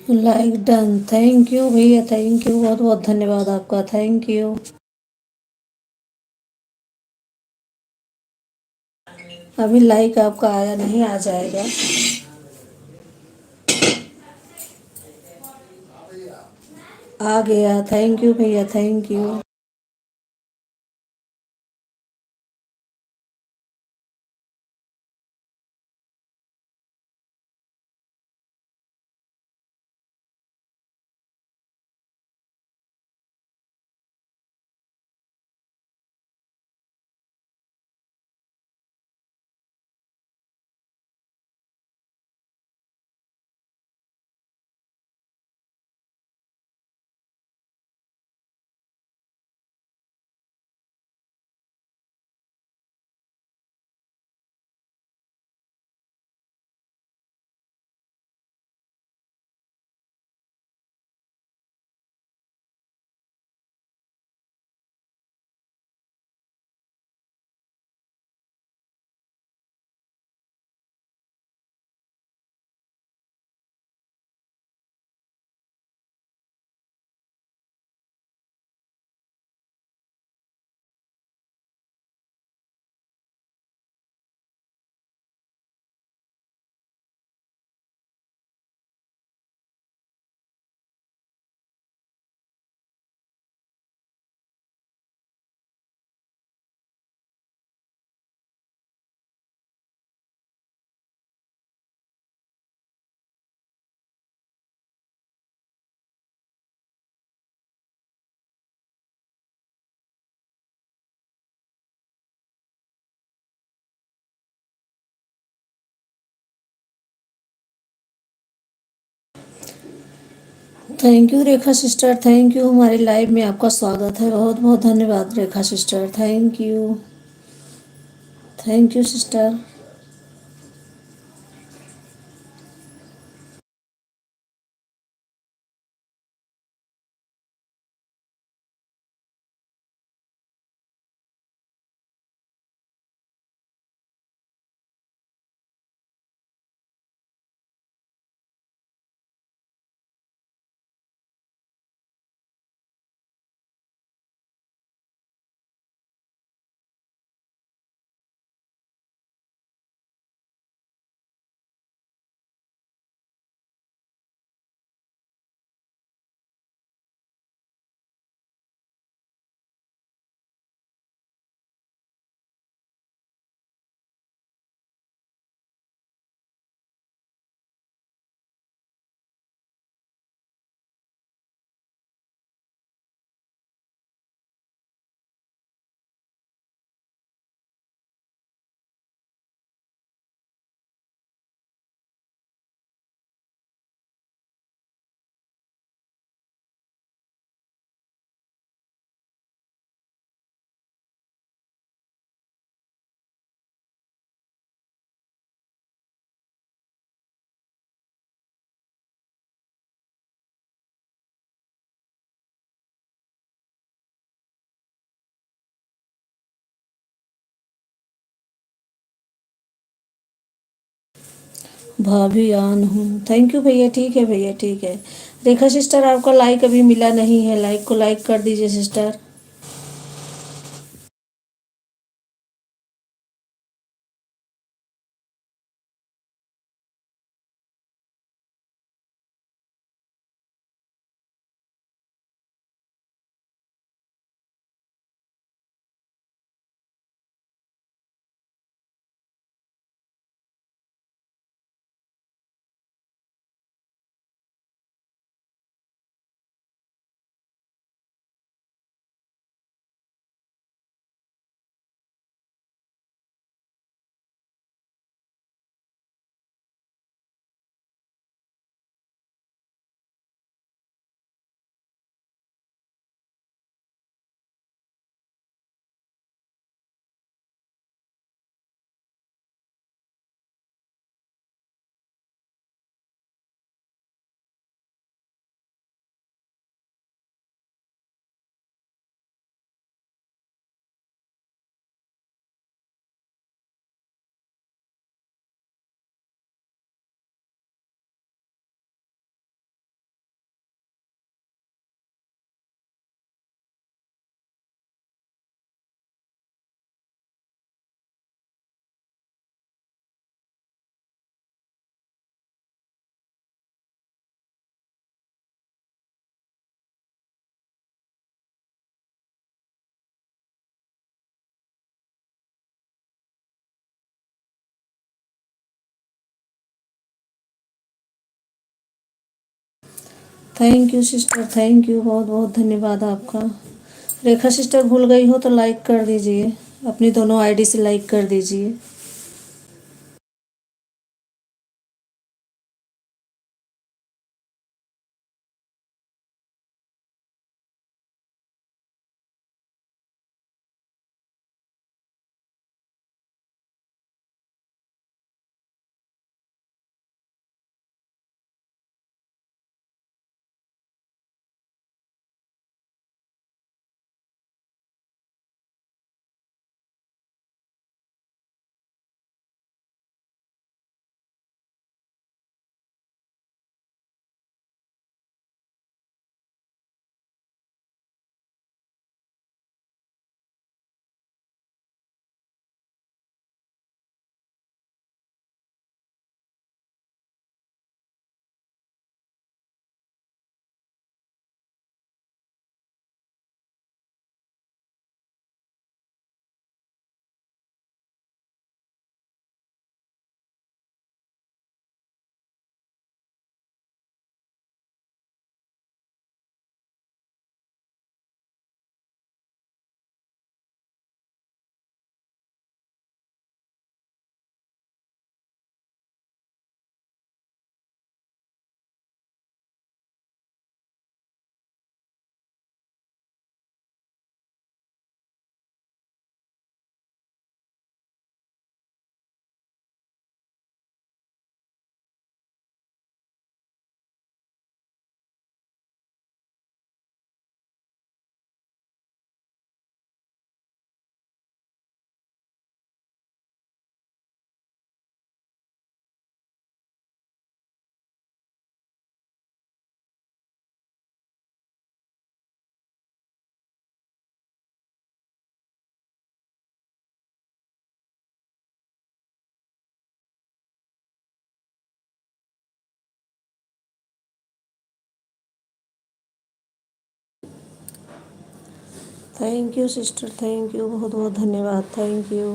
Like done. Thank you भैया, thank you, बहुत बहुत धन्यवाद आपका, थैंक यू। अभी लाइक आपका आया नहीं, आ जाएगा। आ गया, थैंक यू भैया, thank you. Thank you Rekha sister, thank you. हमारे लाइव में आपका स्वागत है, बहुत बहुत धन्यवाद Rekha sister, thank you. Thank you sister. भाभी आन हूँ, थैंक यू भैया, ठीक है भैया, ठीक है। रेखा सिस्टर आपका लाइक अभी मिला नहीं है, लाइक को लाइक कर दीजिए sister. Thank you sister, thank you, बहुत बहुत धन्यवाद आपका। रेखा सिस्टर भूल गई हो तो लाइक कर दीजिए, अपनी दोनों आईडी से लाइक कर दीजिए। Thank you sister, thank you, बहुत बहुत धन्यवाद, थैंक यू।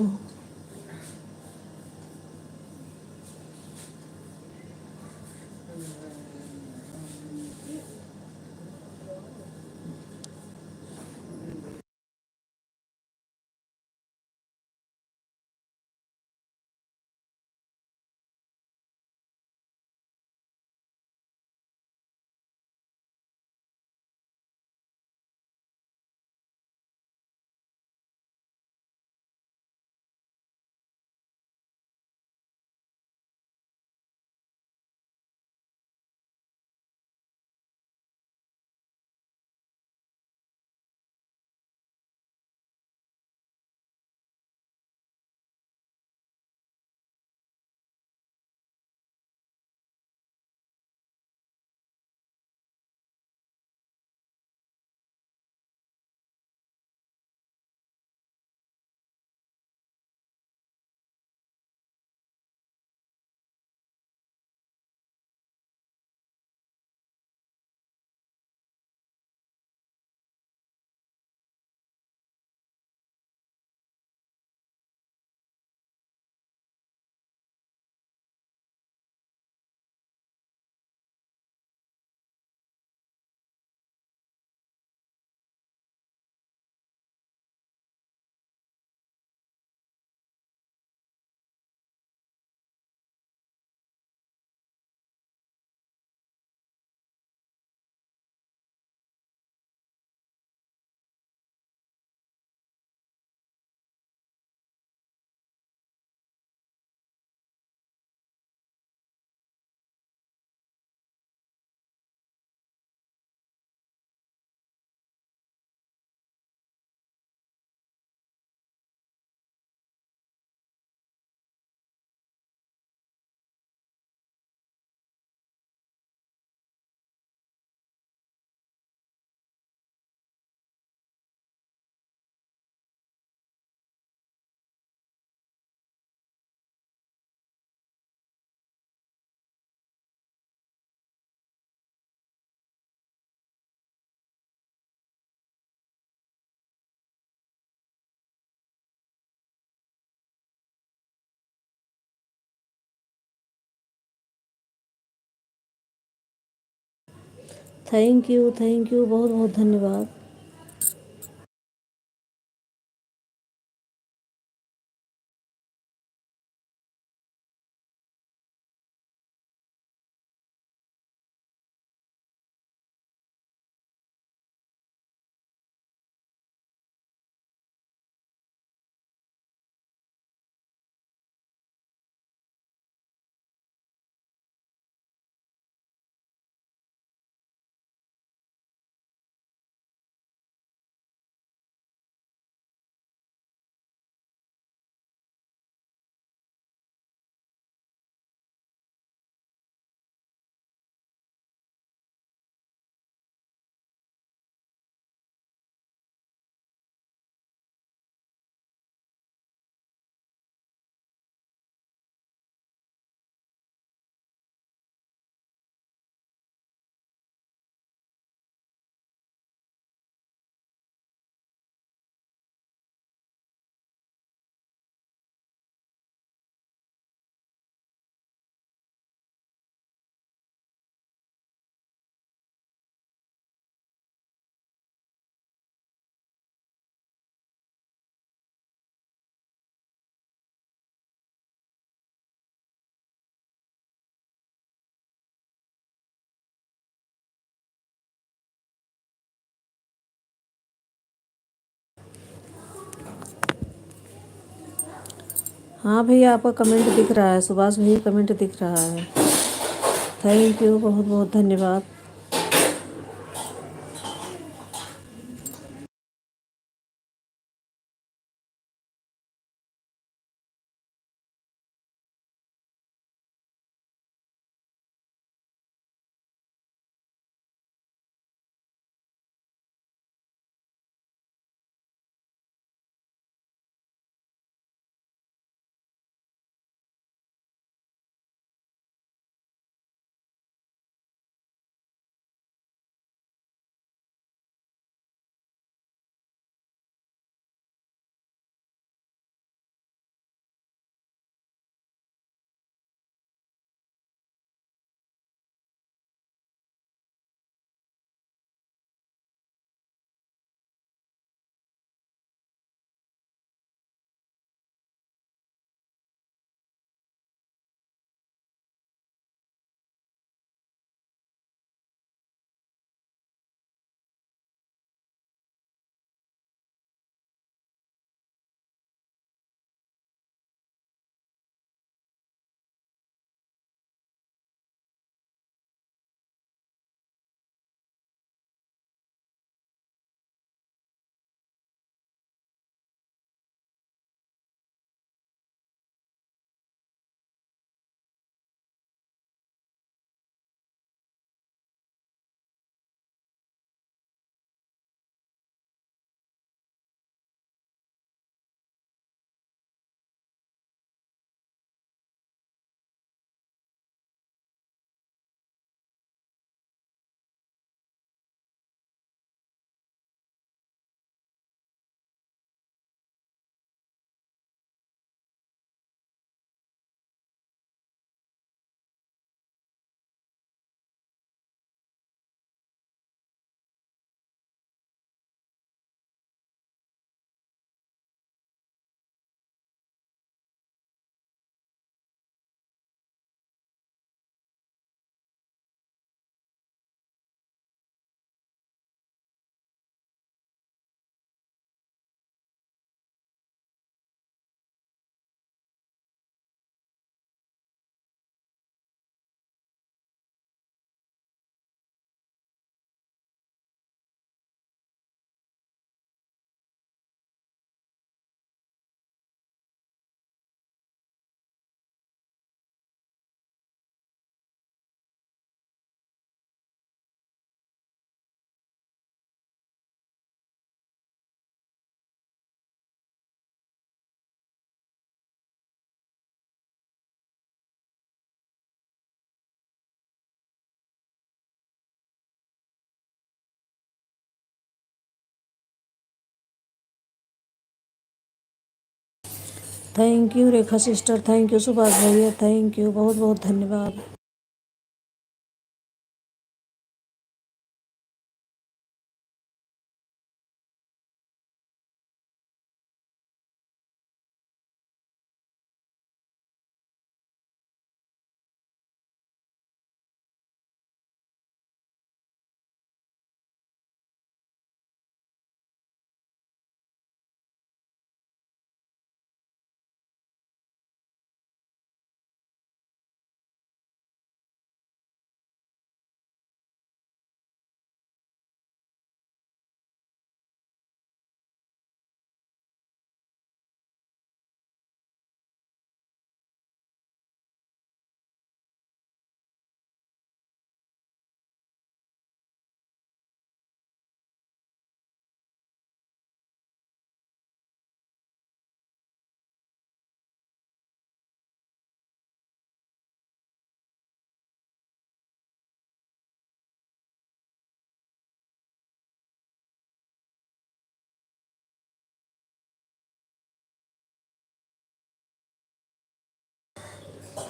थैंक यू, बहुत बहुत धन्यवाद। हाँ भैया, आपका कमेंट दिख रहा है, सुभाष भैया कमेंट दिख रहा है। थैंक यू, बहुत बहुत धन्यवाद। Thank you Rekha sister, thank you Subhash भैया, थैंक यू, बहुत बहुत धन्यवाद।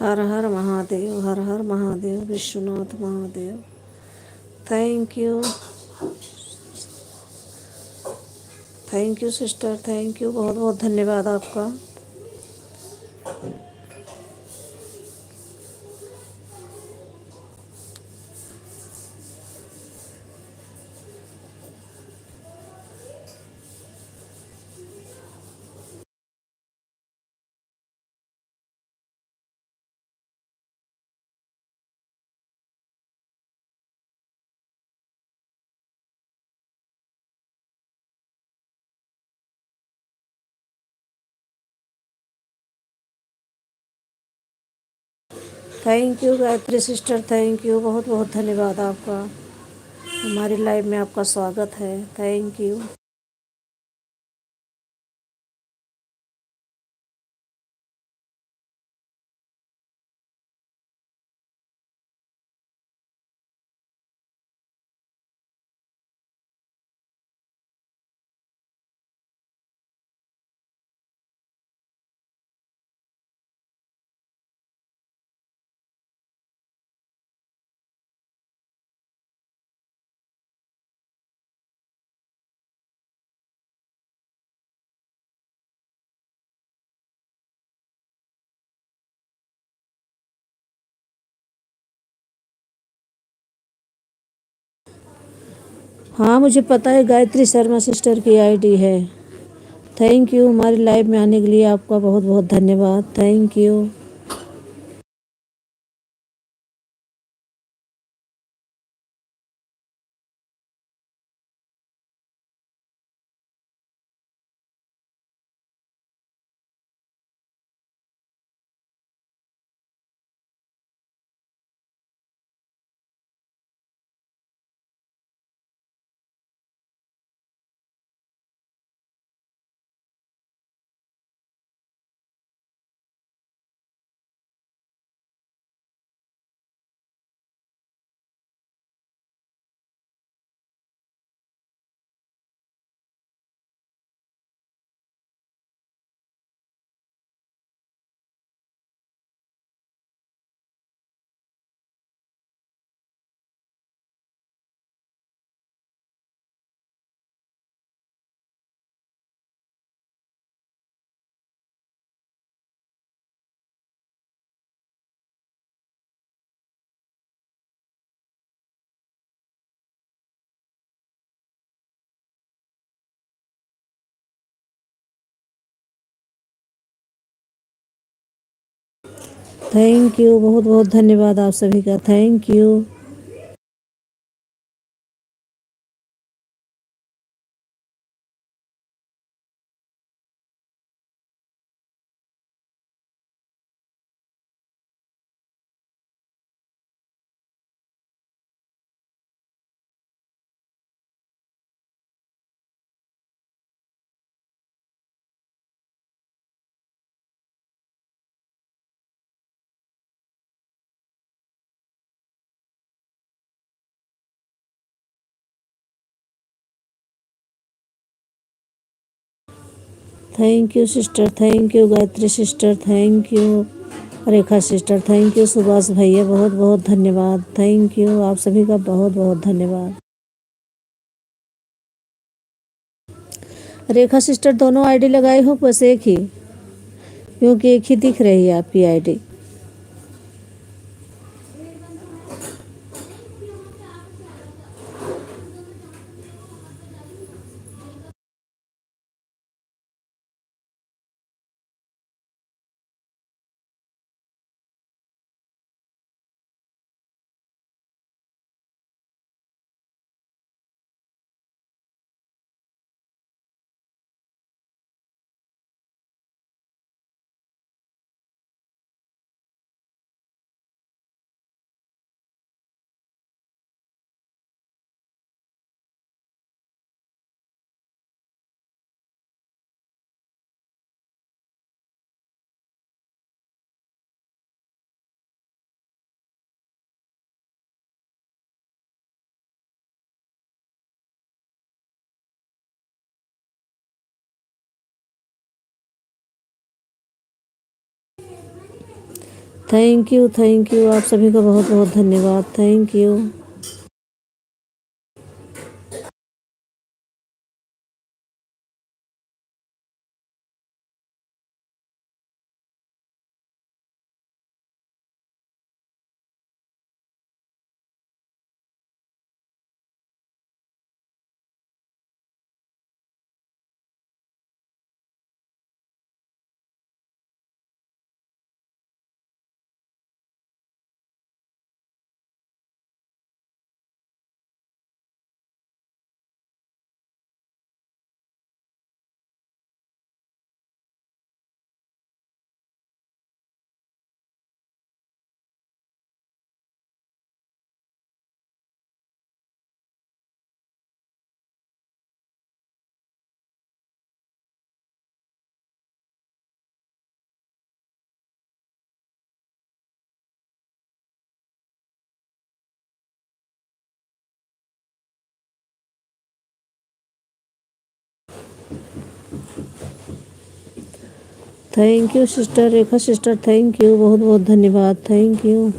हर हर महादेव, हर हर Mahadev, Vishwanath Mahadev. Thank you, thank you sister, thank you, बहुत बहुत धन्यवाद आपका। Thank you Gayatri sister, thank you, बहुत बहुत धन्यवाद आपका। हमारी लाइव में आपका स्वागत है। Thank you. हाँ, मुझे पता है गायत्री शर्मा सिस्टर की आईडी है। थैंक यू, हमारी लाइव में आने के लिए आपका बहुत बहुत धन्यवाद। Thank you. थैंक यू, बहुत बहुत धन्यवाद आप सभी का। Thank you. Thank you sister, thank you Gayatri sister, thank you Rekha sister, thank you Subhash भैया, बहुत बहुत धन्यवाद। थैंक यू, आप सभी का बहुत बहुत धन्यवाद। रेखा सिस्टर दोनों आईडी लगाई हो बस एक ही? क्योंकि एक ही दिख रही है आपकी आईडी। थैंक यू, आप सभी का बहुत बहुत धन्यवाद। Thank you. Thank you sister Rekha sister, thank you, बहुत बहुत धन्यवाद। Thank you.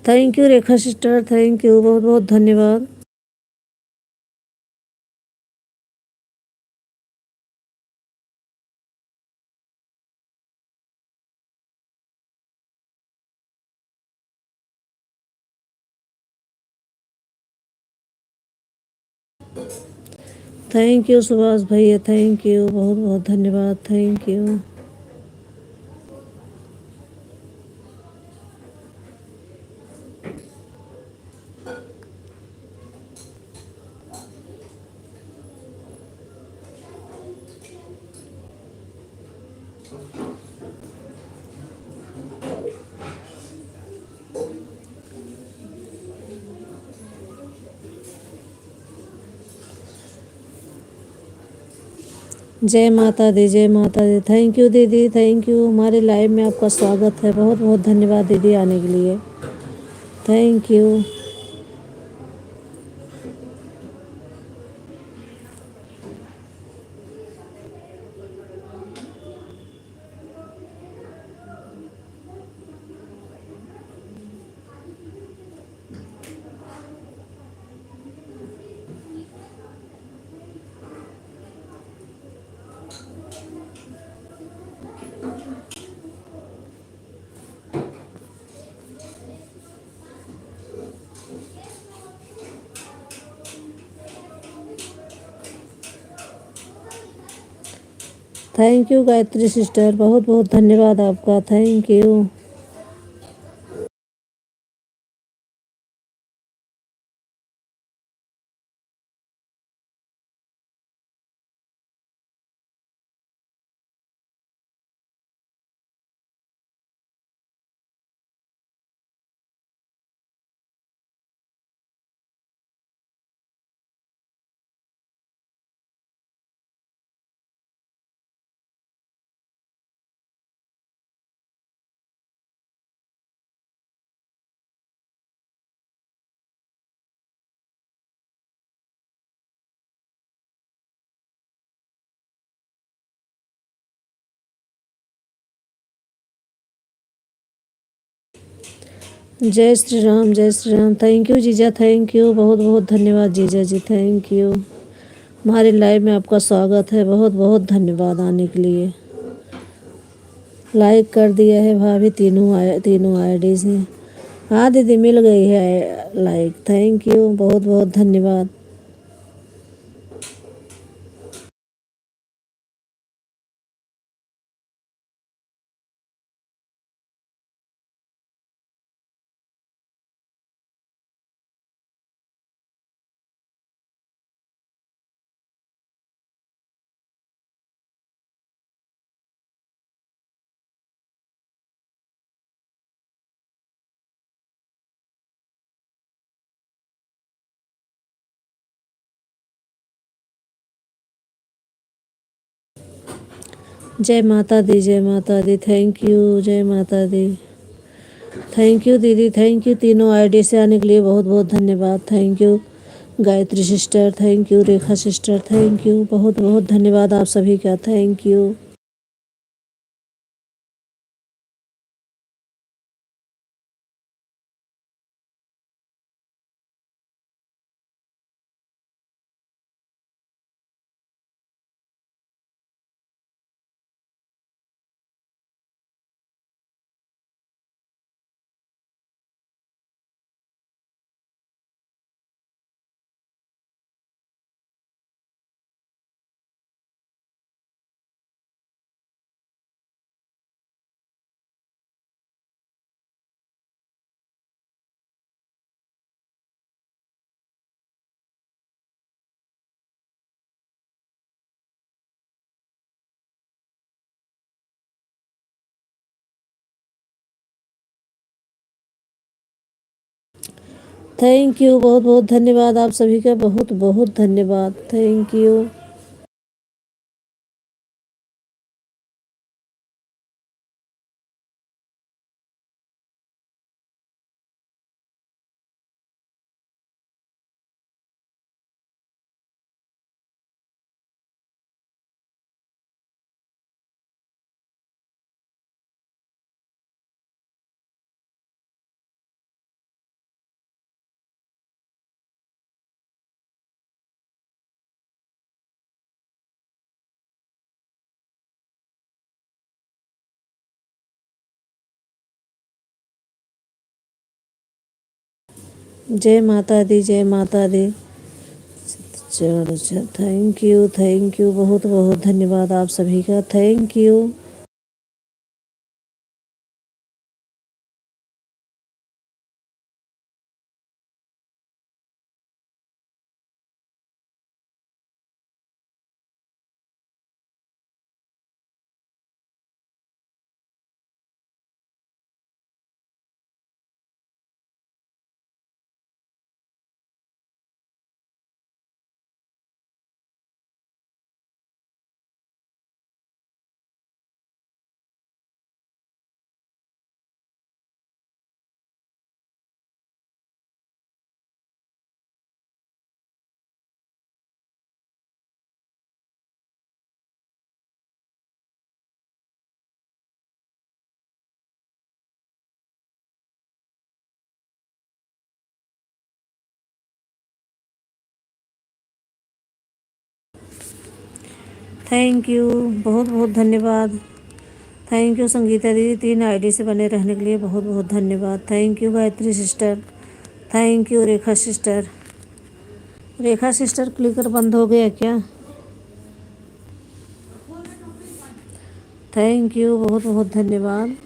Thank you Rekha sister, thank you, बहुत बहुत धन्यवाद। थैंक यू सुभाष भैया, थैंक यू, बहुत बहुत धन्यवाद। Thank you. जय माता दी, जय माता दी। थैंक यू दीदी, थैंक यू, हमारे लाइव में आपका स्वागत है। बहुत बहुत धन्यवाद दीदी आने के लिए। Thank you. Thank you Gayatri sister, बहुत बहुत धन्यवाद आपका, थैंक यू। जय श्री राम, जय श्री राम। थैंक यू जीजा, थैंक यू, बहुत बहुत धन्यवाद जीजा जी, थैंक यू। हमारे लाइव में आपका स्वागत है, बहुत बहुत धन्यवाद आने के लिए। लाइक कर दिया है भाभी, तीनों आईडी से। हाँ दीदी, मिल गई है लाइक, थैंक यू, बहुत बहुत धन्यवाद। जय माता दी, जय माता दी, थैंक यू, जय माता दी। थैंक यू दीदी, थैंक यू, तीनों आईडी से आने के लिए बहुत बहुत धन्यवाद, thank you. Gayatri sister thank you, Rekha sister thank you, बहुत बहुत धन्यवाद आप सभी का, थैंक यू। थैंक यू, बहुत बहुत धन्यवाद आप सभी का, बहुत बहुत धन्यवाद, थैंक यू। जय माता दी, जय माता दी। चलो चलो, थैंक यू, बहुत बहुत धन्यवाद आप सभी का, थैंक यू। थैंक यू, बहुत बहुत धन्यवाद, थैंक यू संगीता दीदी, 3 आईडी से बने रहने के लिए बहुत बहुत धन्यवाद, thank you Gayatri sister, thank you Rekha sister. Rekha sister clicker बंद हो गया क्या? थैंक यू, बहुत बहुत धन्यवाद।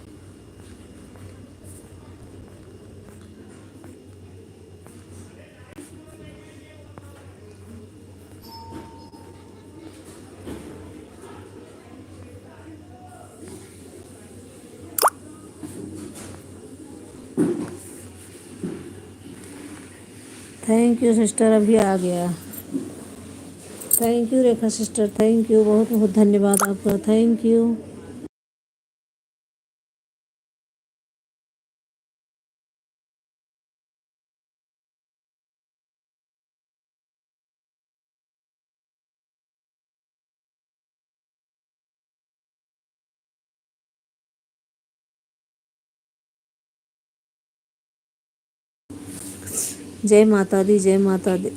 थैंक यू सिस्टर, अभी आ गया। Thank you Rekha sister, thank you, बहुत बहुत धन्यवाद आपका, थैंक यू। जय माता दी, जय माता दी।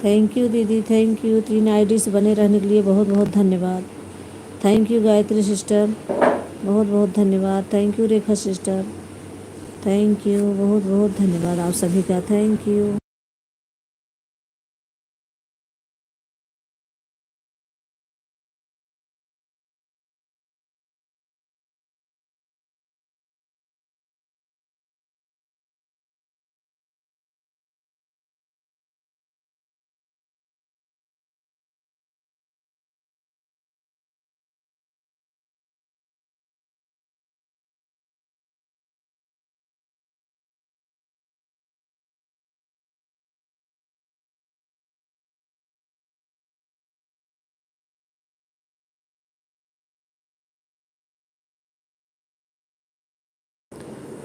थैंक यू दीदी, थैंक यू, 3 ID से बने रहने के लिए बहुत बहुत धन्यवाद। थैंक यू गायत्री सिस्टर, बहुत बहुत धन्यवाद। Thank you Rekha sister, thank you, बहुत बहुत धन्यवाद आप सभी का, थैंक यू।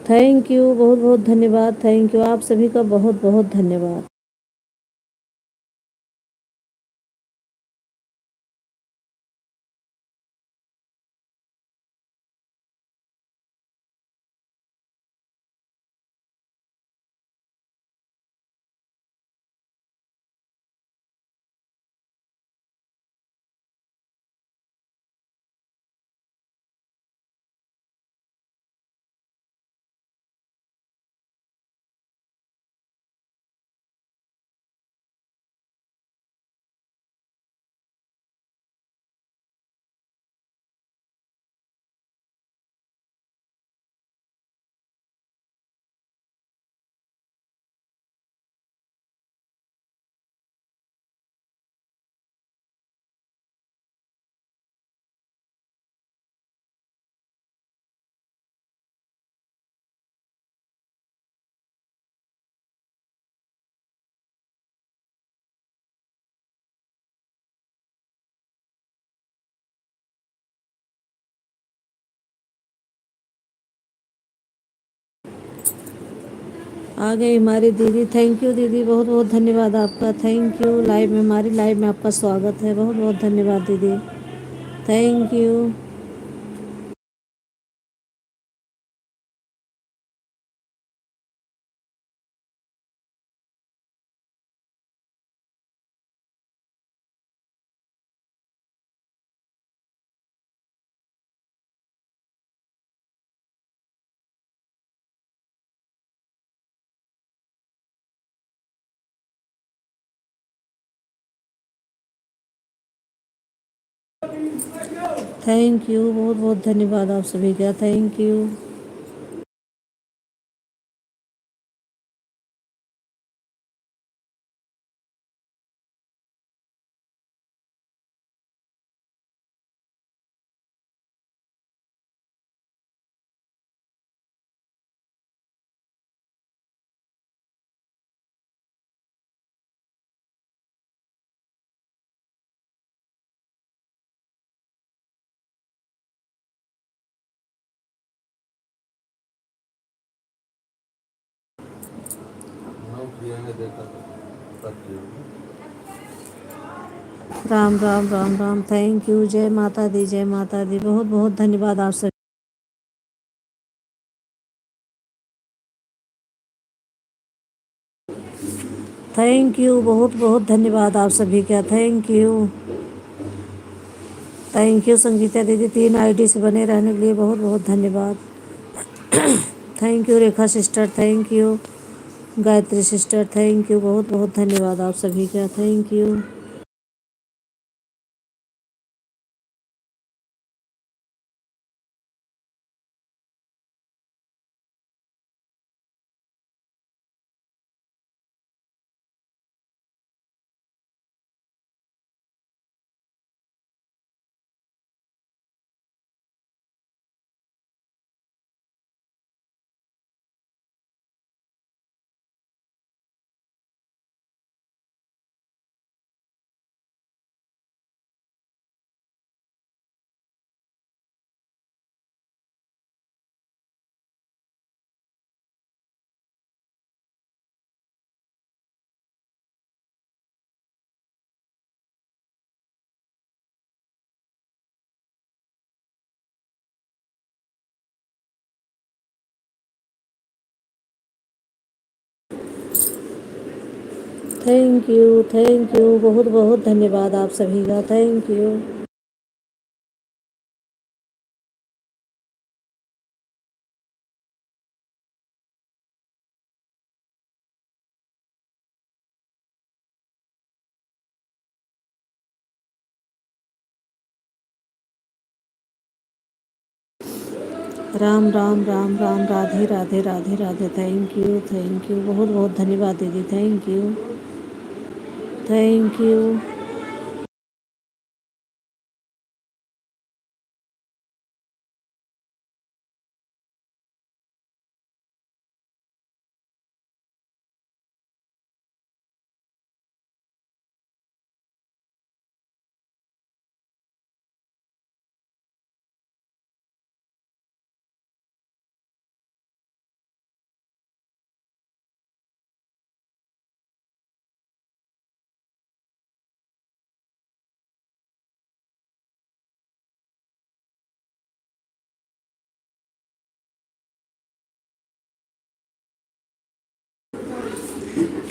थैंक यू, बहुत बहुत धन्यवाद, थैंक यू आप सभी का, बहुत बहुत धन्यवाद। आ गई हमारी दीदी, थैंक यू दीदी, बहुत बहुत धन्यवाद आपका, थैंक यू। लाइव में, हमारी लाइव में आपका स्वागत है, बहुत बहुत धन्यवाद दीदी, थैंक यू। थैंक यू, बहुत बहुत धन्यवाद आप सभी का, thank you. Ram Ram Ram Ram, thank you, जय माता दी, जय माता दी, बहुत बहुत धन्यवाद आप सभी। थैंक यू, बहुत बहुत धन्यवाद आप सभी का, thank you. Thank you Sangeeta दीदी, 3 आईडी से बने रहने के लिए बहुत बहुत धन्यवाद। Thank you Rekha sister, thank you Gayatri sister, thank you, बहुत बहुत धन्यवाद आप सभी का, थैंक यू। थैंक यू, बहुत बहुत धन्यवाद आप सभी का, thank you. Ram Ram Ram Ram, Radhe Radhe Radhe Radhe, thank you, बहुत बहुत धन्यवाद दीदी, thank you, thank you.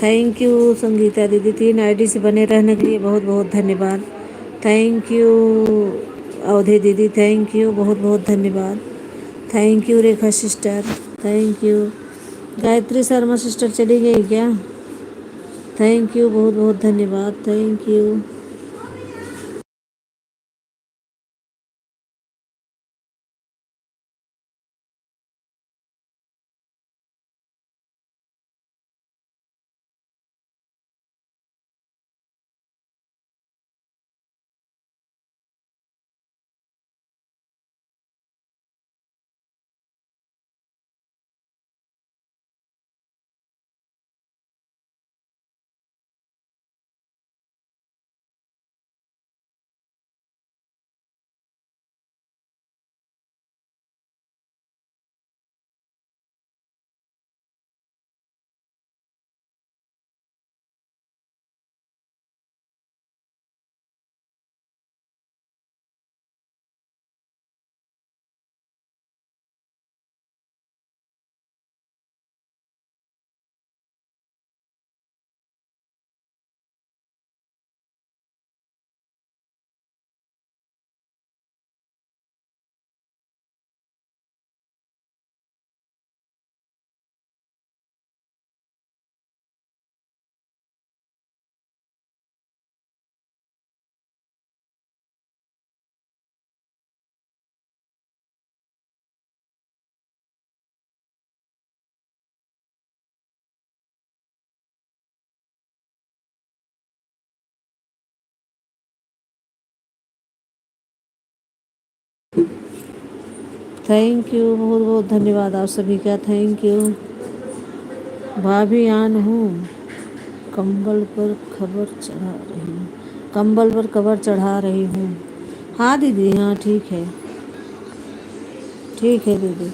Thank you Sangeeta दीदी, 3 आईडी से बने रहने के लिए बहुत बहुत धन्यवाद, थैंक यू। अवधि दीदी थैंक यू, बहुत बहुत धन्यवाद, thank you Rekha sister, thank you. Gayatri Sharma sister चली गई क्या? थैंक यू, बहुत बहुत धन्यवाद, थैंक यू। थैंक यू, बहुत बहुत धन्यवाद आप सभी का, थैंक यू। भाभी आन हूँ, कंबल पर खबर चढ़ा रही हूँ, कंबल पर कवर चढ़ा रही हूँ। हाँ दीदी, हाँ ठीक है दीदी।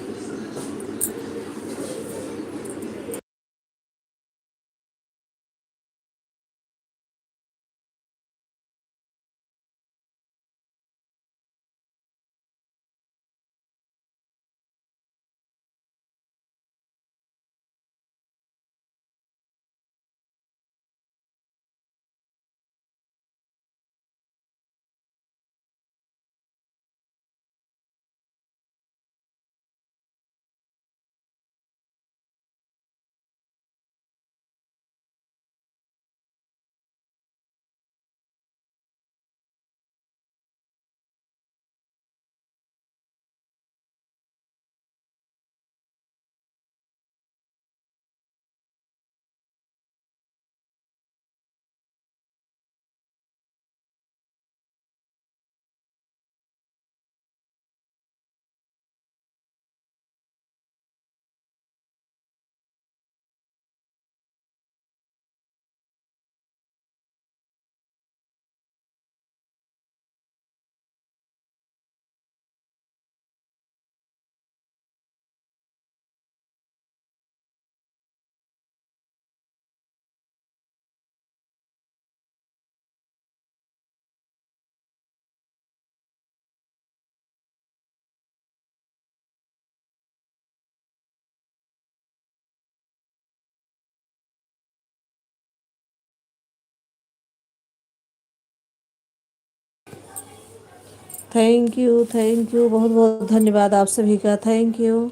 थैंक यू, बहुत बहुत धन्यवाद आप सभी का, थैंक यू।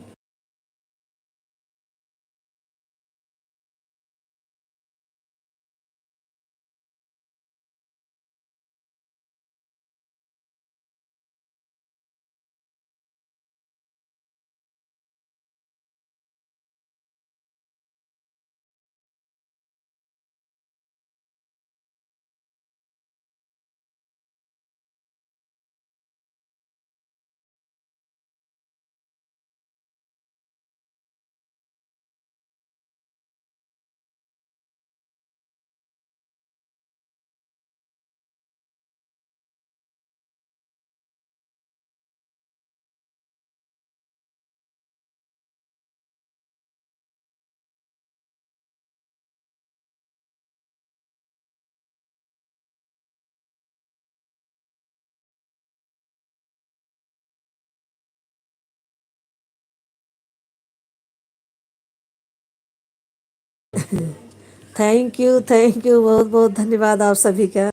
थैंक यू, बहुत बहुत धन्यवाद आप सभी का।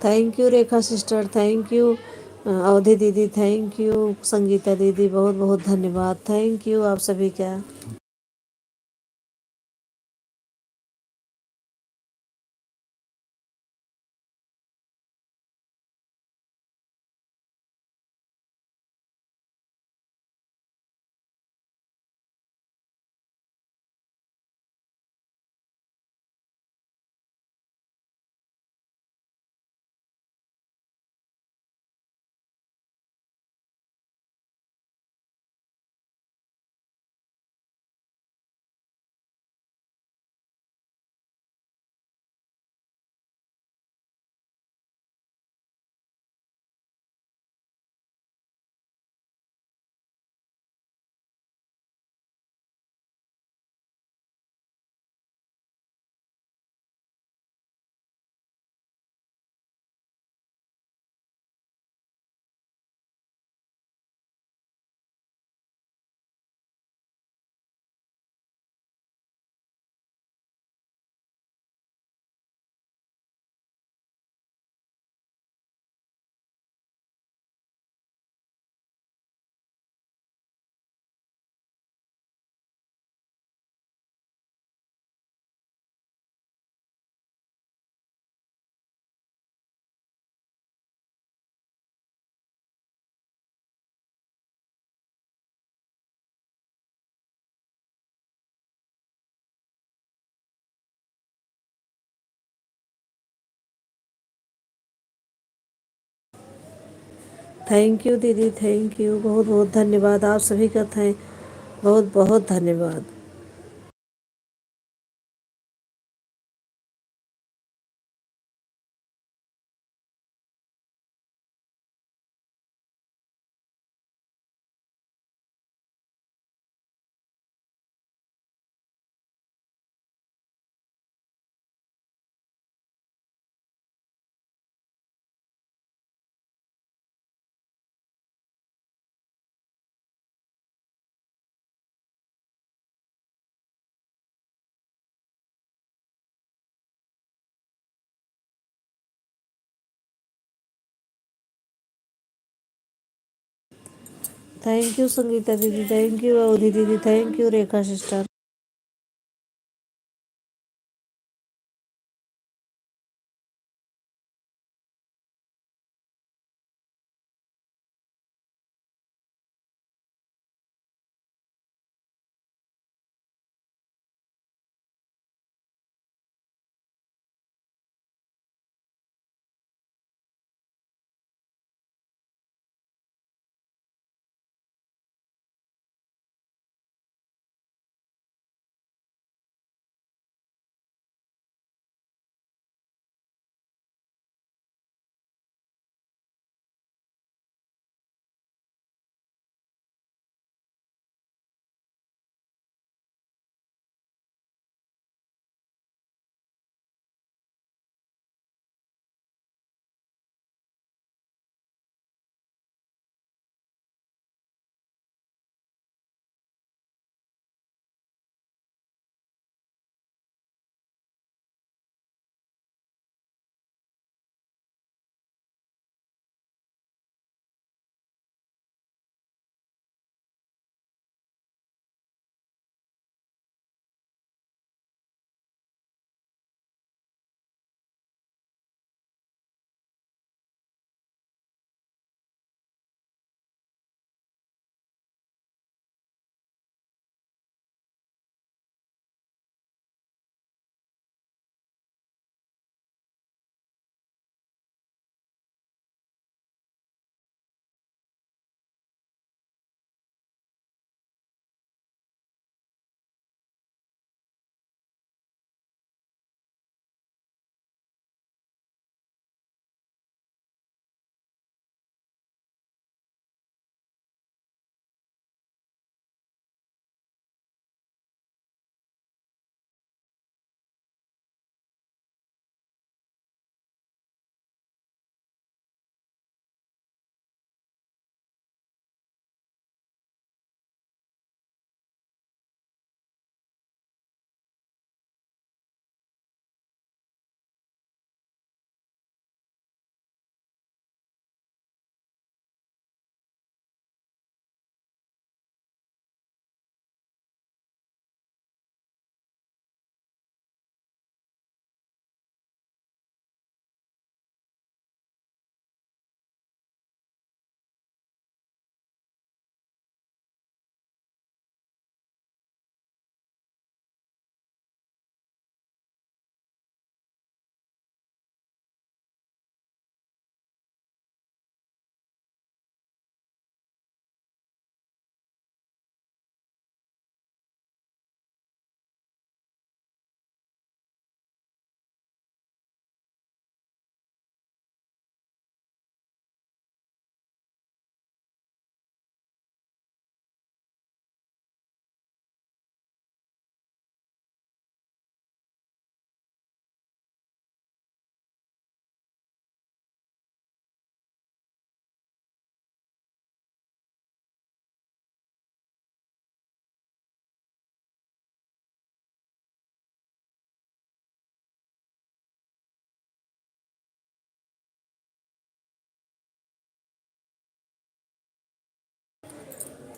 Thank you Rekha sister, thank you अवधि दीदी, थैंक यू संगीता दीदी, बहुत बहुत धन्यवाद, थैंक यू आप सभी का। थैंक यू दीदी, थैंक यू, बहुत बहुत धन्यवाद आप सभी का, बहुत बहुत धन्यवाद। थैंक यू संगीता दीदी, थैंक यू अवधि दीदी, thank you Rekha sister.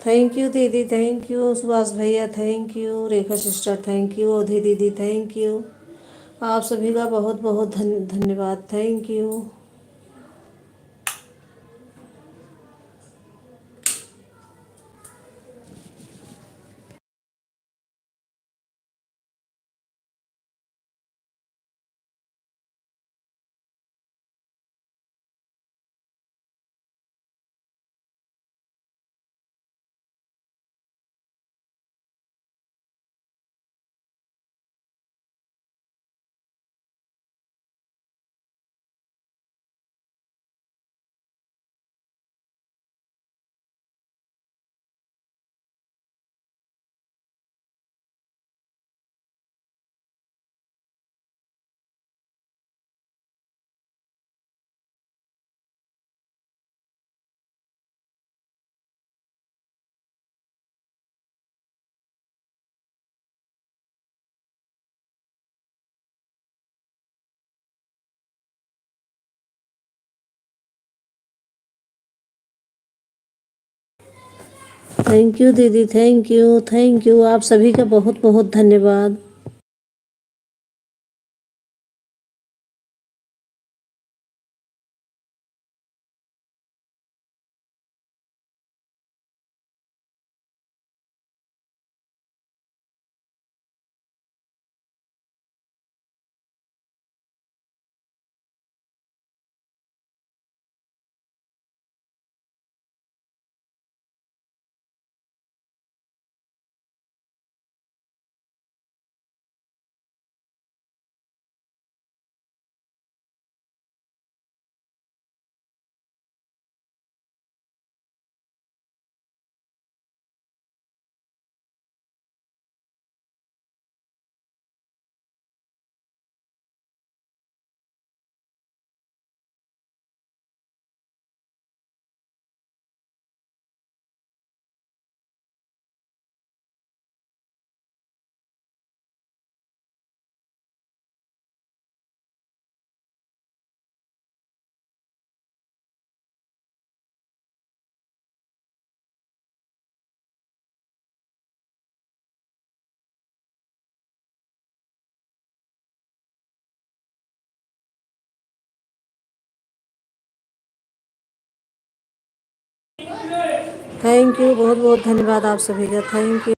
Thank you दीदी, थैंक यू सुभाष भैया, thank you Rekha sister, thank you अवधि दीदी, थैंक यू। आप सभी का बहुत बहुत धन्यवाद, थैंक यू। थैंक यू दीदी, थैंक यू, थैंक यू। आप सभी का बहुत बहुत धन्यवाद। थैंक यू, बहुत बहुत धन्यवाद आप सभी का, थैंक यू।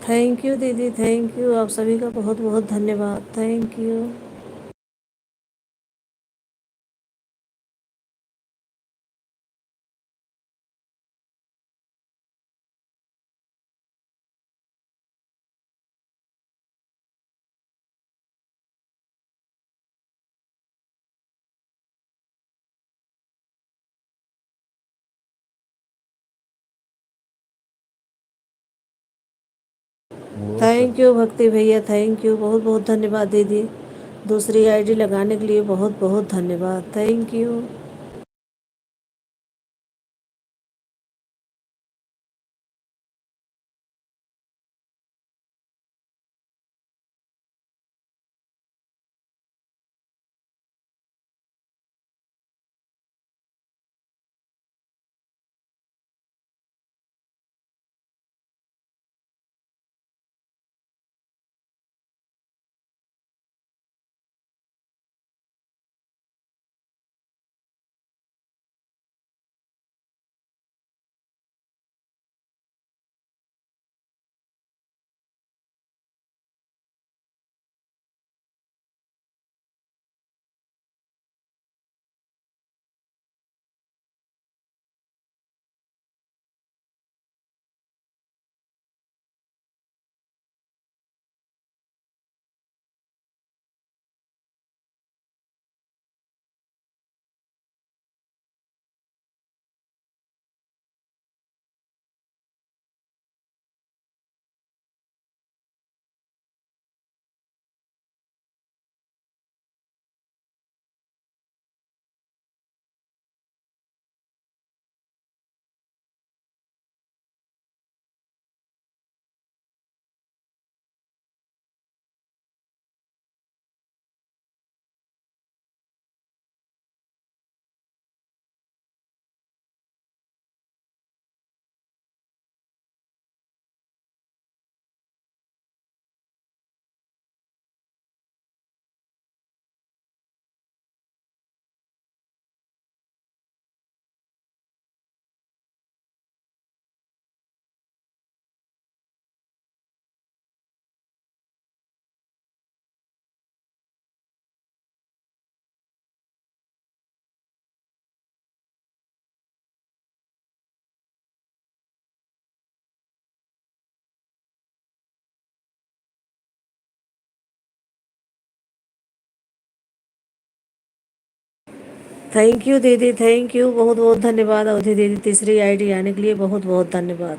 थैंक यू दीदी, थैंक यू। आप सभी का बहुत बहुत धन्यवाद, थैंक यू। थैंक यू भक्ति भैया, थैंक यू, बहुत बहुत धन्यवाद दीदी। दूसरी आईडी लगाने के लिए बहुत बहुत धन्यवाद, थैंक यू। थैंक यू दीदी, थैंक यू, बहुत बहुत धन्यवाद अवधि दीदी, तीसरी आईडी आने के लिए बहुत बहुत धन्यवाद,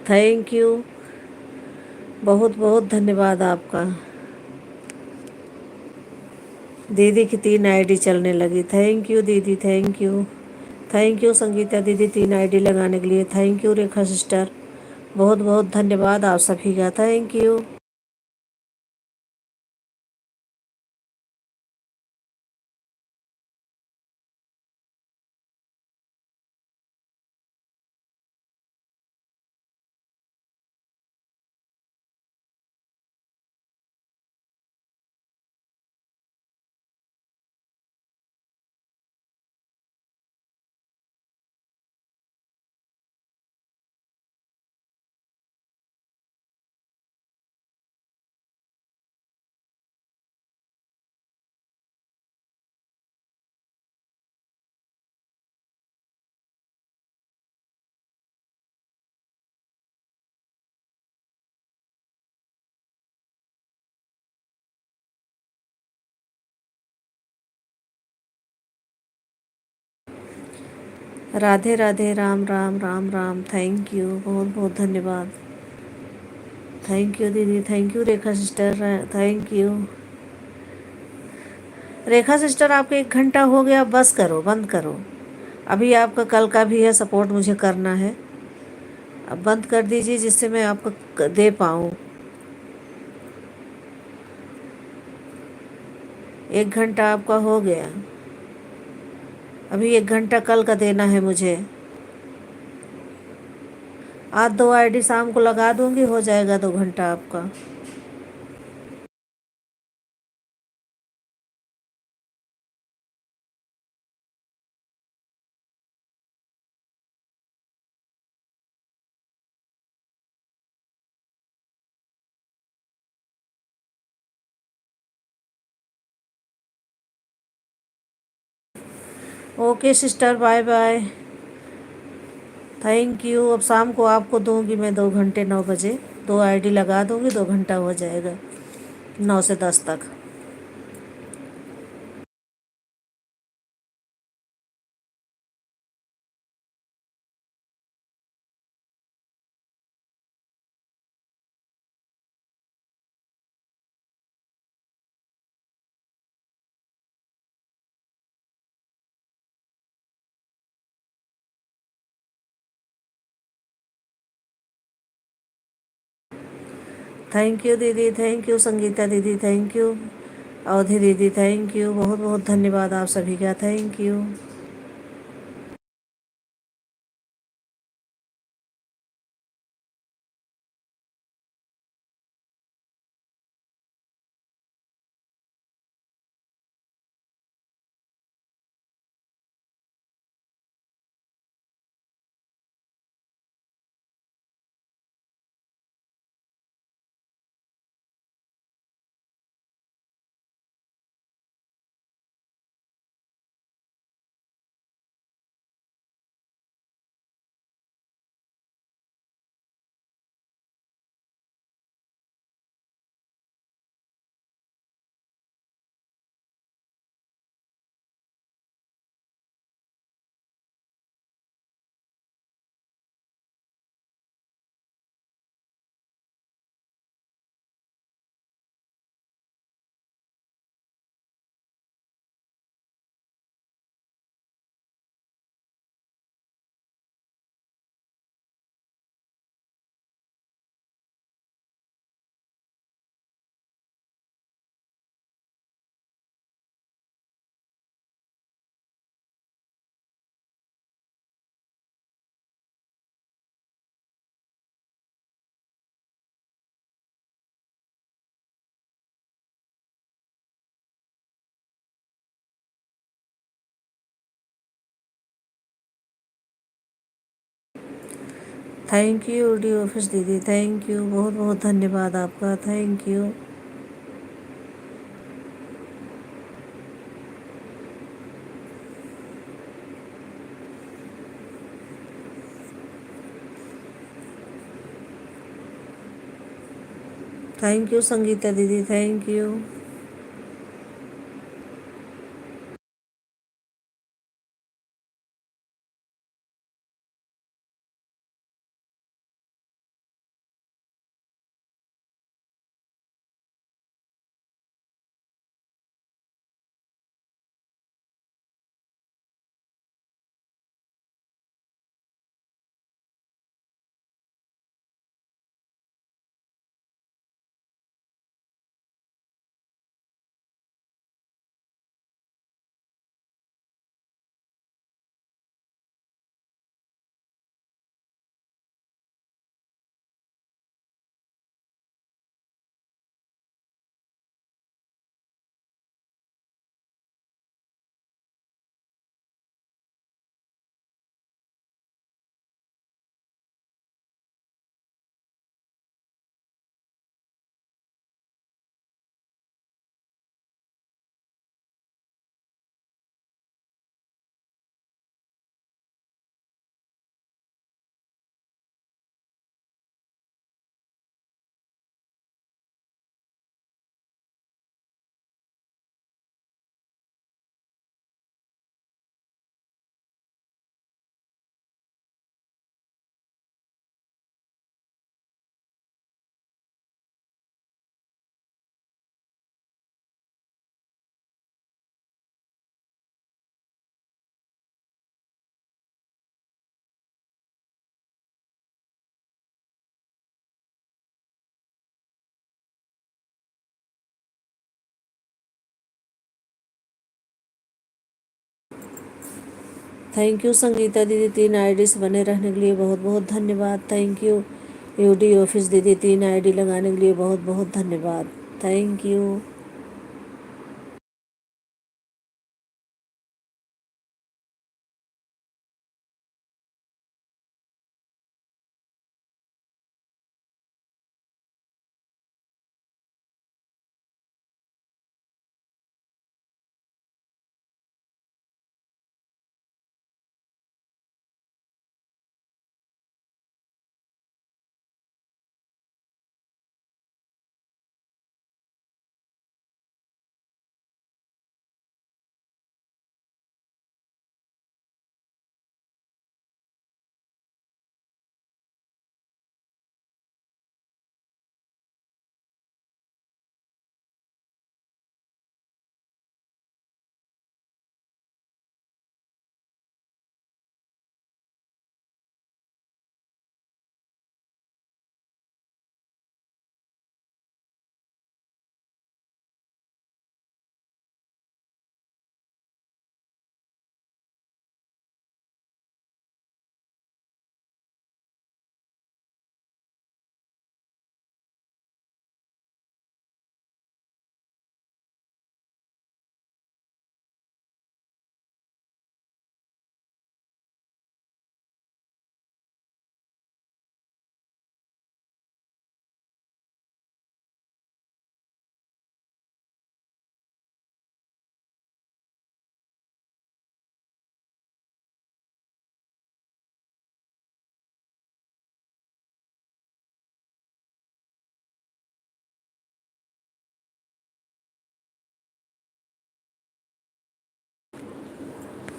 थैंक यू, बहुत बहुत धन्यवाद आपका। दीदी की 3 आईडी चलने लगी, थैंक यू दीदी, thank you, thank you Sangeeta दीदी 3 आईडी लगाने के लिए, थैंक यू रेखा सिस्टर, बहुत बहुत धन्यवाद आप सभी का, thank you. Radhe Radhe, Ram Ram, Ram Ram, thank you, बहुत बहुत धन्यवाद, थैंक यू दीदी, thank you Rekha sister, thank you. Rekha sister आपका 1 घंटा हो गया, बस करो, बंद करो, अभी आपका कल का भी है सपोर्ट मुझे करना है, अब बंद कर दीजिए जिससे मैं आपको दे पाऊँ। 1 घंटा आपका हो गया, अभी 1 घंटा कल का देना है मुझे। आज 2 आईडी शाम को लगा दूंगी, हो जाएगा 2 घंटा आपका। Okay sister, bye bye, thank you. अब शाम को आपको दूंगी मैं 2 घंटे, 9 बजे 2 आईडी लगा दूंगी, 2 घंटा हो जाएगा, 9 से 10 तक। थैंक यू दीदी, थैंक यू संगीता दीदी, थैंक यू अवधि दीदी, थैंक यू, बहुत बहुत धन्यवाद आप सभी का, thank you. Thank you D office दीदी, थैंक यू, बहुत बहुत धन्यवाद आपका, thank you. Thank you Sangeeta दीदी, thank you. Thank you Sangeeta दीदी, 3 आईडीज बने रहने के लिए बहुत बहुत धन्यवाद, थैंक यू। यूडी ऑफिस दीदी, 3 आईडी लगाने के लिए बहुत बहुत धन्यवाद, थैंक यू।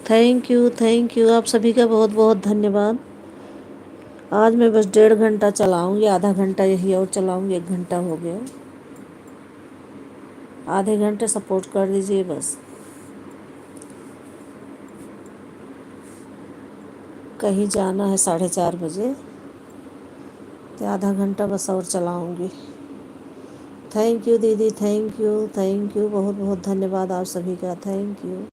थैंक यू आप सभी का बहुत बहुत धन्यवाद। आज मैं बस 1.5 घंटा चलाऊँगी, आधा घंटा यही और चलाऊँगी, 1 घंटा हो गया। आधे घंटे सपोर्ट कर दीजिए बस। कहीं जाना है 4:30 बजे, तो आधा घंटा बस और चलाऊँगी। थैंक यू दीदी, थैंक यू बहुत बहुत धन्यवाद आप सभी का, thank you.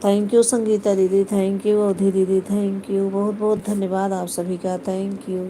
Thank you Sangeeta दीदी, थैंक यू अवधि दीदी, थैंक यू बहुत बहुत धन्यवाद आप सभी का, थैंक यू।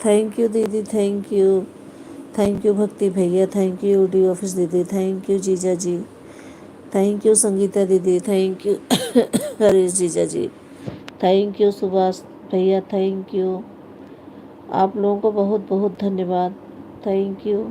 थैंक यू दीदी, थैंक यू भक्ति भैया, थैंक यू डी ऑफिस दीदी, थैंक यू जीजा जी, थैंक यू संगीता दीदी, थैंक यू हरीश जीजा जी, थैंक यू सुभाष भैया, थैंक यू आप लोगों को बहुत बहुत धन्यवाद, thank you.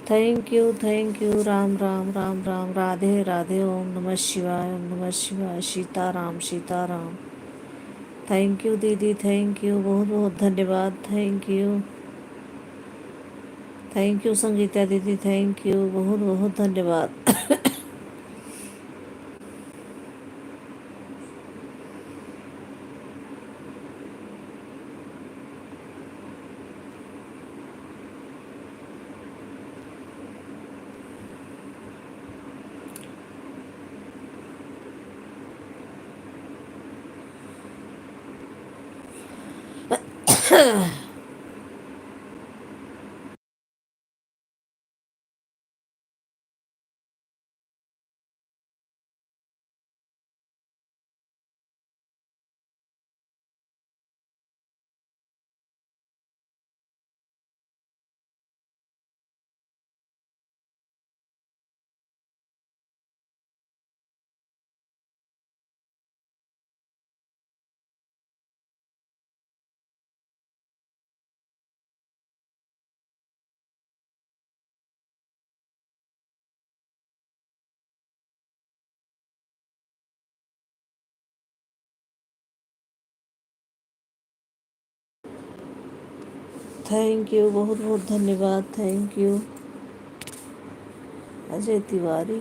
Thank you. Ram Ram Ram Ram, Radhe Radhe, Om नमः शिवाय, ओम नमः शिवाय, सीताराम सीताराम। थैंक यू दीदी, थैंक यू, बहुत बहुत धन्यवाद, थैंक यू संगीता दीदी, थैंक यू, बहुत बहुत धन्यवाद। थैंक यू, बहुत बहुत धन्यवाद, thank you Ajay Tiwari.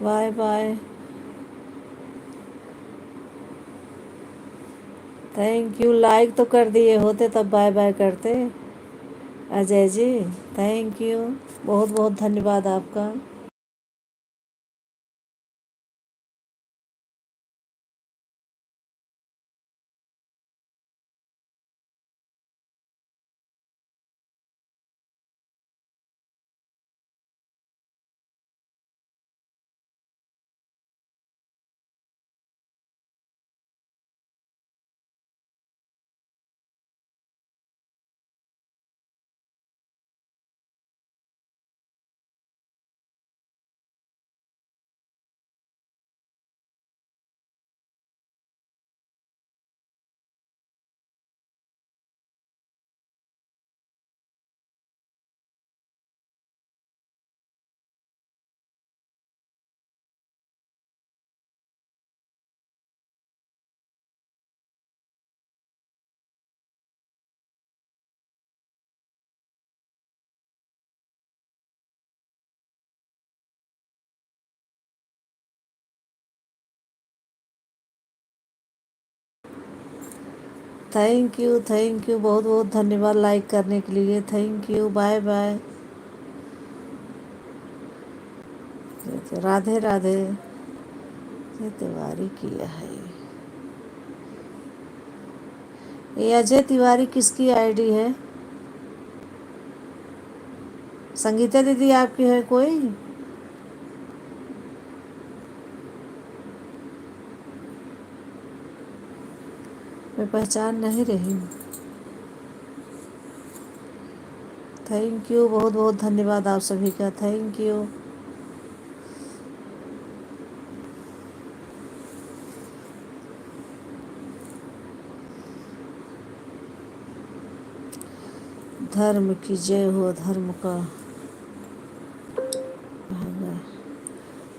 Bye bye, thank you. Like तो कर दिए होते तब बाय बाय करते अजय जी। थैंक यू, बहुत बहुत धन्यवाद आपका। थैंक यू, बहुत बहुत धन्यवाद लाइक करने के लिए, thank you, bye bye, Radhe Radhe. ये तिवारी किया है ये अजय तिवारी किसकी आईडी है? संगीता दीदी आपकी है कोई? मैं पहचान नहीं रही हूँ। थैंक यू, बहुत बहुत धन्यवाद आप सभी का, थैंक यू। धर्म की जय हो, धर्म का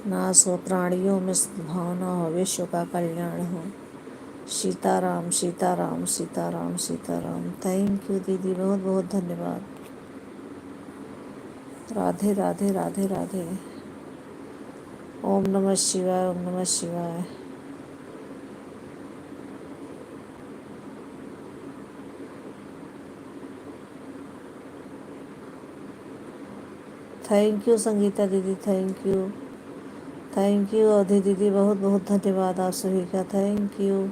नाश हो, प्राणियों में सद्भावना हो, विश्व का कल्याण हो। सीताराम सीताराम सीताराम सीताराम। थैंक यू दीदी, बहुत बहुत धन्यवाद। राधे राधे राधे राधे। ओम नमः शिवाय, ओम नमः शिवाय। थैंक यू संगीता दीदी, थैंक यू अवधि दीदी, बहुत बहुत धन्यवाद आप सभी का, thank you.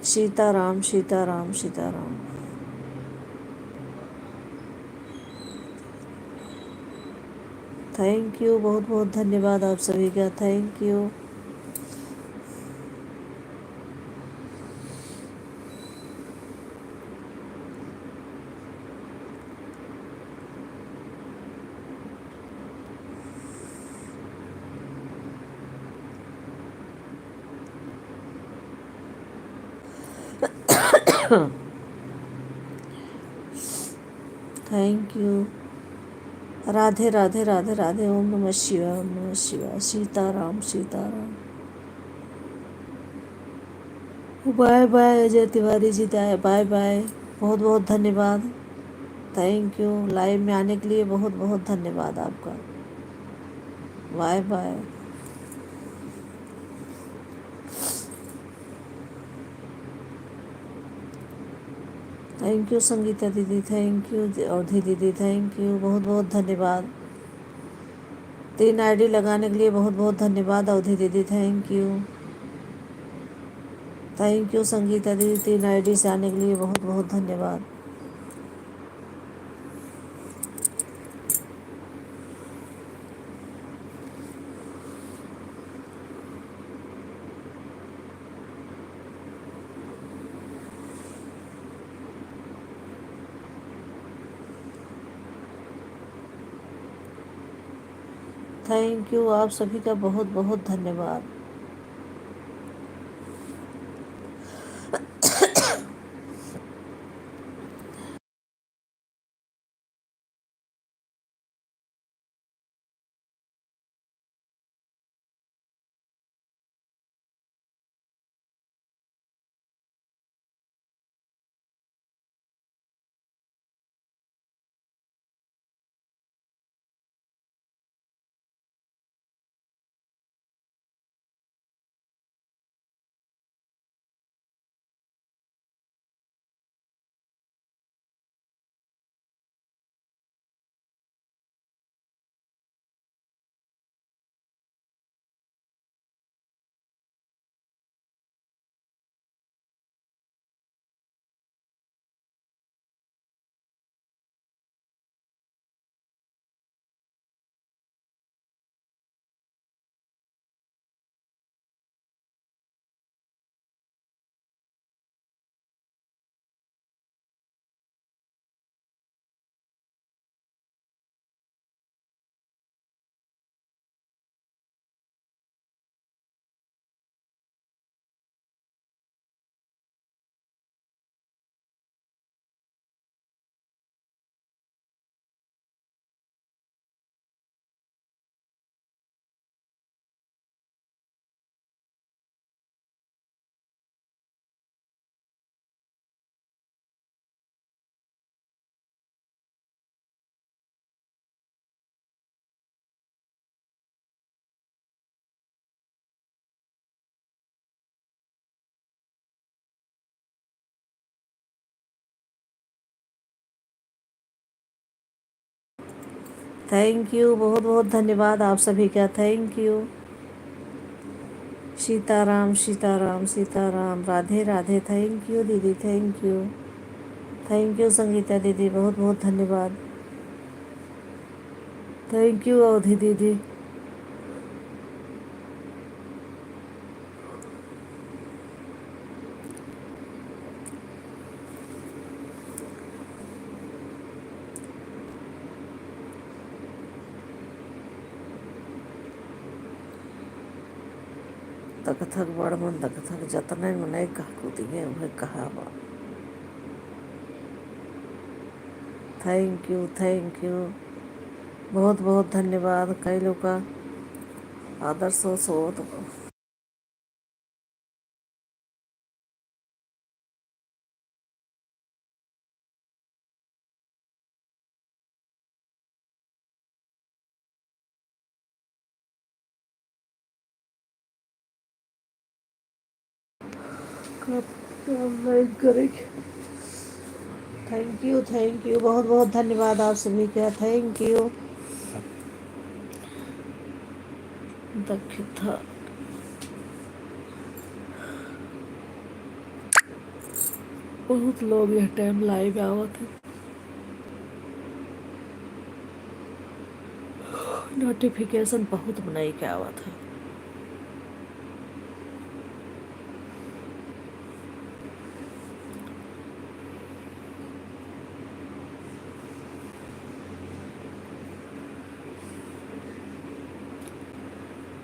Sitaram Sitaram Sitaram. Thank you, बहुत बहुत धन्यवाद आप सभी का, thank you. Thank you. Radhe Radhe Radhe Radhe. Om नमः शिवाय, ओम नमः Shivaya. Sitaram Sitaram. Bye bye Ajay Tiwari ji, bye bye. बहुत बहुत धन्यवाद, थैंक यू। लाइव में आने के लिए बहुत बहुत धन्यवाद आपका। Bye bye. Thank you Sangeeta दीदी, थैंक यू अवधि दीदी, थैंक यू, बहुत बहुत धन्यवाद। 3 आईडी लगाने के लिए बहुत बहुत धन्यवाद अवधि दीदी, thank you. Thank you Sangeeta दीदी, 3 आईडी से आने के लिए बहुत बहुत धन्यवाद। थैंक यू, आप सभी का बहुत बहुत धन्यवाद। थैंक यू, बहुत बहुत धन्यवाद आप सभी का, thank you. Sitaram Sitaram Sitaram. Radhe Radhe. Thank you दीदी, thank you. Thank you Sangeeta दीदी, बहुत बहुत धन्यवाद। थैंक यू अवधि दीदी। तक थक बड़ मन तक थक जतने मने कहू दिए वह कहावा। थैंक यू, बहुत बहुत धन्यवाद। कई लोग का आदर सो तो ऑनलाइन करेंगे। थैंक यू, बहुत बहुत धन्यवाद आप सभी का, थैंक यू। दक्षिता बहुत लोग यह टाइम लाइव आवत है। नोटिफिकेशन बहुत बनाई के आवत है।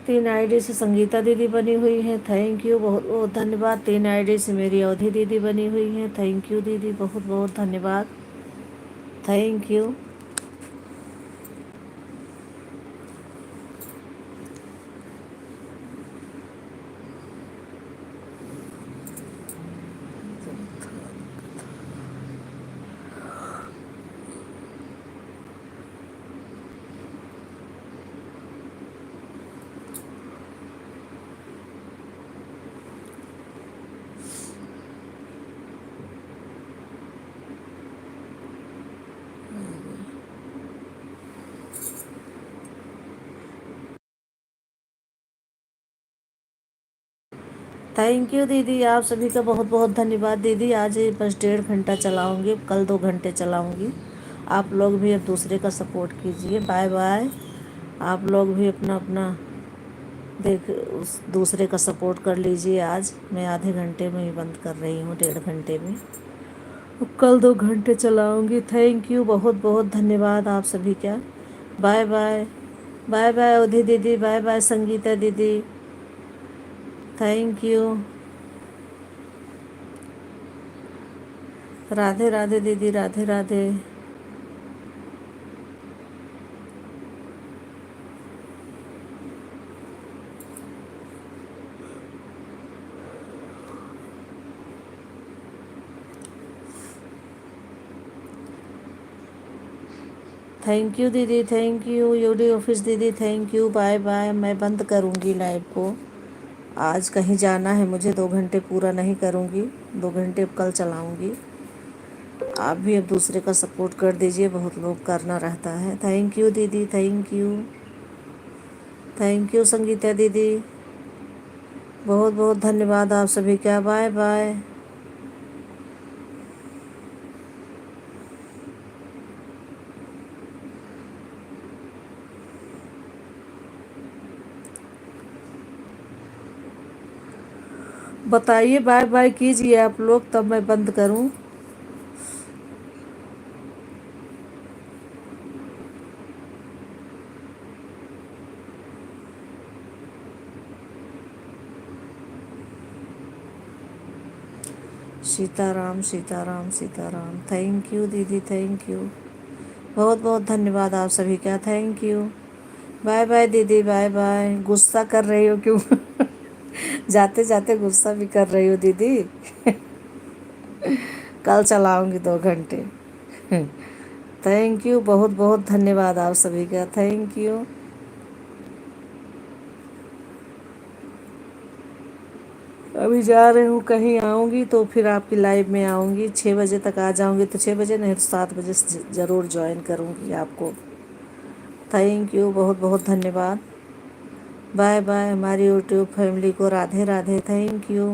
तीन आईडी से संगीता दीदी बनी हुई हैं, थैंक यू, बहुत बहुत धन्यवाद। तीन आईडी से मेरी अवधि दीदी बनी हुई हैं, थैंक यू दीदी, बहुत बहुत धन्यवाद, थैंक यू। थैंक यू दीदी, आप सभी का बहुत बहुत धन्यवाद दीदी। आज ही बस 1.5 घंटा चलाऊंगी, कल 2 घंटे चलाऊंगी। आप लोग भी अब दूसरे का सपोर्ट कीजिए। Bye bye. आप लोग भी अपना अपना देख उस दूसरे का सपोर्ट कर लीजिए। आज मैं आधे घंटे में ही बंद कर रही हूँ, 1.5 घंटे में। अब कल 2 घंटे चलाऊंगी। थैंक यू, बहुत बहुत धन्यवाद आप सभी का। Bye bye. बाय बाय अवधि दीदी, बाय बाय संगीता दीदी, थैंक यू। राधे राधे दीदी, राधे राधे। थैंक यू दीदी, थैंक यू यूडी ऑफिस दीदी, थैंक यू। Bye bye. मैं बंद करूँगी लाइव को। आज कहीं जाना है मुझे, 2 घंटे पूरा नहीं करूँगी, 2 घंटे अब कल चलाऊँगी। आप भी अब दूसरे का सपोर्ट कर दीजिए, बहुत लोग करना रहता है। थैंक यू दीदी, thank you, thank you Sangeeta दीदी, बहुत बहुत धन्यवाद आप सभी का। Bye bye. बताइए, बाय बाय कीजिए आप लोग, तब मैं बंद करूं। सीताराम सीताराम सीताराम। थैंक यू दीदी, थैंक यू, बहुत बहुत धन्यवाद आप सभी का, थैंक यू। बाय बाय दीदी, बाय बाय। गुस्सा कर रही हो क्यों? जाते जाते गुस्सा भी कर रही हो दीदी। कल चलाऊंगी 2 घंटे। थैंक यू, बहुत बहुत धन्यवाद आप सभी का, थैंक यू। अभी जा रही हूँ कहीं, आऊँगी तो फिर आपकी लाइव में आऊँगी। 6 बजे तक आ जाऊँगी तो 6 बजे, नहीं तो 7 बजे ज़रूर ज्वाइन करूँगी आपको। थैंक यू, बहुत बहुत धन्यवाद। Bye bye. हमारी यूट्यूब फैमिली को राधे राधे, थैंक यू।